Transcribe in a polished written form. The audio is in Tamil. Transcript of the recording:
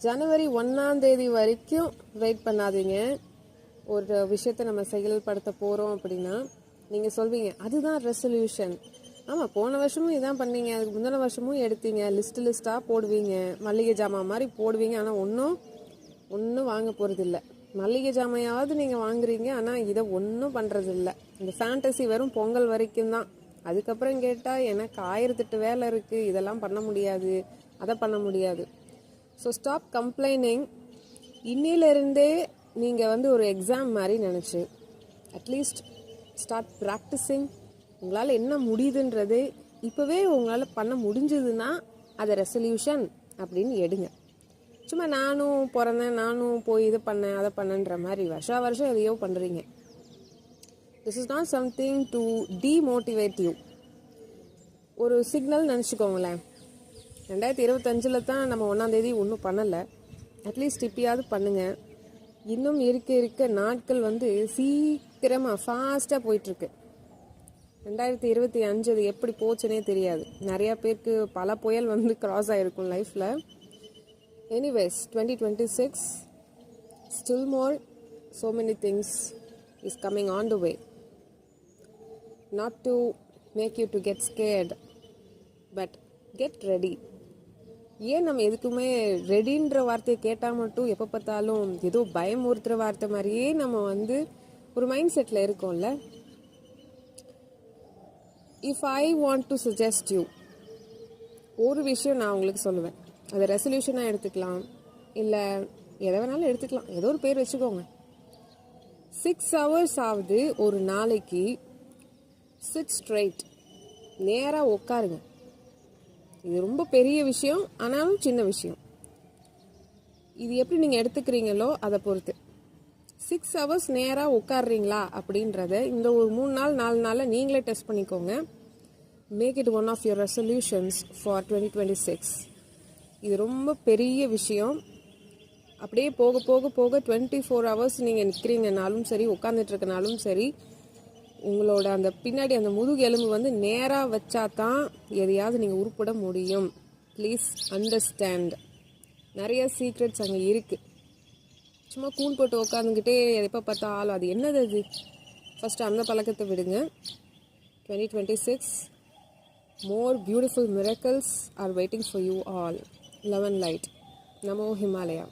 ஜனவரி 1ஆம் தேதி வரைக்கும் வெயிட் பண்ணாதீங்க. ஒரு விஷயத்தை நம்ம செயல்படுத்த போகிறோம் அப்படின்னா நீங்கள் சொல்வீங்க அதுதான் ரெசல்யூஷன். ஆமாம், போன வருஷமும் இதான் பண்ணீங்க, அதுக்கு முந்தின வருஷமும் எடுத்தீங்க, லிஸ்ட்டாக போடுவீங்க, மல்லிகை ஜாமான் மாதிரி போடுவீங்க. ஆனால் ஒன்றும் வாங்க போகிறதில்ல. மல்லிகை ஜாமையாவது நீங்கள் வாங்குறீங்க, ஆனால் இதை ஒன்றும் பண்ணுறதில்ல. இந்த ஃபேண்டசி வெறும் பொங்கல் வரைக்கும் தான். அதுக்கப்புறம் கேட்டால் எனக்கு 1008 வேலை இருக்குது, இதெல்லாம் பண்ண முடியாது, அதை பண்ண முடியாது. So stop complaining. இன்னிலிருந்தே நீங்கள் ஒரு எக்ஸாம் மாதிரி நினச்சி அட்லீஸ்ட் ஸ்டார்ட் ப்ராக்டிஸிங். உங்களால் என்ன முடியுதுன்றது இப்போவே உங்களால் பண்ண முடிஞ்சதுன்னா அதை ரெசல்யூஷன் அப்படின்னு எடுங்க. சும்மா நானும் பிறந்தேன், நானும் போய் இது பண்ணேன், அதை பண்ணேன்ற மாதிரி வருஷம் எதையோ பண்ணுறீங்க. This is not something to demotivate you. ஒரு சிக்னல் நினச்சிக்கோங்களேன். 2025 தான் நம்ம 1ஆம் தேதி ஒன்றும் பண்ணலை. அட்லீஸ்ட் இப்பயாவது பண்ணுங்கள். இன்னும் இருக்க நாட்கள் சீக்கிரமாக ஃபாஸ்ட்டாக போயிட்டுருக்கு. 2025 அது எப்படி போச்சுன்னே தெரியாது. நிறையா பேருக்கு பல புயல் கிராஸ் ஆகிருக்கும் லைஃப்பில். Anyways 2026 still more, so many things is coming on the way. Not to make you to get scared, but get ready. ஏன் நம்ம எதுக்குமே ரெடின்ற வார்த்தையை கேட்டால் மட்டும் எப்போ பார்த்தாலும் ஏதோ பயமுறுத்துகிற வார்த்தை மாதிரியே நம்ம ஒரு மைண்ட் செட்டில் இருக்கோம்ல. If I want to suggest you, ஒரு விஷயம் நான் உங்களுக்கு சொல்லுவேன். அதை ரெசல்யூஷனாக எடுத்துக்கலாம், இல்லை எதை வேணாலும் எடுத்துக்கலாம், ஏதோ ஒரு பேர் வச்சுக்கோங்க. 6 hours ஆகுது ஒரு நாளைக்கு சிட் ஸ்ட்ரைட், நேராக உட்காருங்க. இது ரொம்ப பெரிய விஷயம், ஆனாலும் சின்ன விஷயம். இது எப்படி நீங்கள் எடுத்துக்கிறீங்களோ அதை பொறுத்து. 6 hours நேராக உட்காடுறீங்களா அப்படின்றத இந்த ஒரு 3 நாள் 4 நாளில் நீங்களே டெஸ்ட் பண்ணிக்கோங்க. Make it one of your resolutions for 2026. இது ரொம்ப பெரிய விஷயம். அப்படியே போக போக போக 24 hours நீங்கள் நிற்கிறீங்கனாலும் சரி, உட்காந்துட்ருக்கனாலும் சரி, உங்களோட அந்த பின்னாடி அந்த முதுகு எலும்பு நேராக வச்சா தான் எதையாவது நீங்கள் உருப்பிட முடியும். Please understand. நிறைய சீக்ரெட்ஸ் அங்கே இருக்குது. சும்மா கூன் போட்டு உட்காந்துக்கிட்டே எப்போ பார்த்தாலும் அது என்னது அது? ஃபஸ்ட்டு அந்த பழக்கத்தை விடுங்க. 2026 more beautiful miracles are waiting for you all. Love and light. Namo Himalaya.